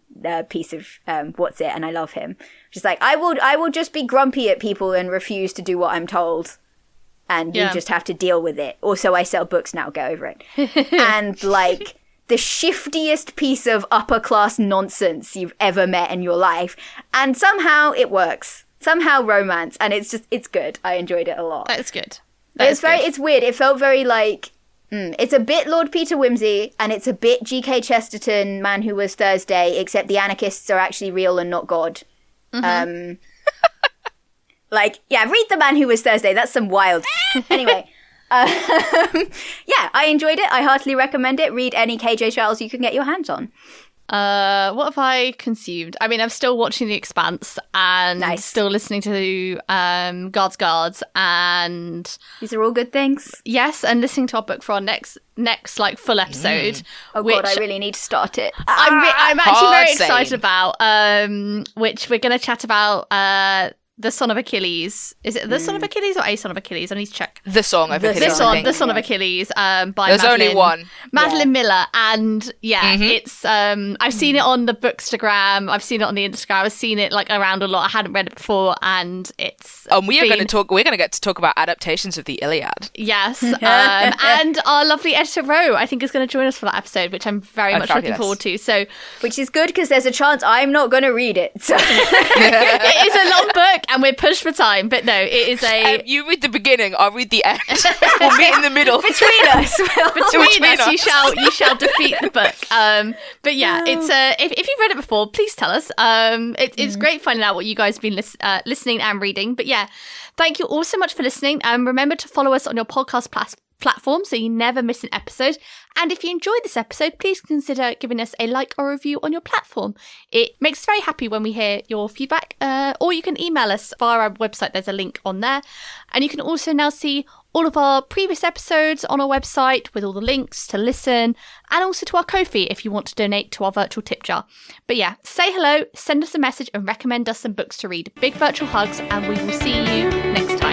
piece of what's it, and I love him. Just I will just be grumpy at people and refuse to do what I'm told. And you just have to deal with it. Also, I sell books now, get over it. And the shiftiest piece of upper class nonsense you've ever met in your life. And somehow it works. Somehow romance. And it's good. I enjoyed it a lot. That's good. It's weird. It felt very it's a bit Lord Peter Wimsey, and it's a bit G.K. Chesterton, Man Who Was Thursday, except the anarchists are actually real and not God. Read The Man Who Was Thursday. That's some wild... Anyway, Yeah, I enjoyed it. I heartily recommend it. Read any KJ Charles you can get your hands on. What have I consumed? I mean, I'm still watching The Expanse and still listening to Guards, and these are all good things. Yes, and listening to our book for our next like full episode. Oh God, I really need to start it. I'm actually very excited about. Which we're going to chat about. The Son of Achilles. Is it The Son of Achilles or A Son of Achilles? I need to check. The Song of Achilles. The Son of Achilles by There's only one. Madeline Miller. And it's I've seen it on the Bookstagram. I've seen it on the Instagram. I've seen it like around a lot. I hadn't read it before, and it's we're going to get to talk about adaptations of the Iliad. Yes. And our lovely editor Ro, I think, is going to join us for that episode, which I'm very much looking forward to. So which is good because there's a chance I'm not going to read it. So. It is a long book. And we're pushed for time, but no, it is a... you read the beginning, I'll read the end. We'll meet in the middle. Between us. Between us, you shall defeat the book. But yeah, it's if you've read it before, please tell us. It's great finding out what you guys have been listening and reading. But yeah, thank you all so much for listening. Remember to follow us on your podcast platform so you never miss an episode. And if you enjoyed this episode, please consider giving us a like or review on your platform. It makes us very happy when we hear your feedback, or you can email us via our website. There's a link on there. And you can also now see all of our previous episodes on our website with all the links to listen, and also to our Ko-fi if you want to donate to our virtual tip jar. But yeah, say hello, send us a message and recommend us some books to read. Big virtual hugs, and we will see you next time.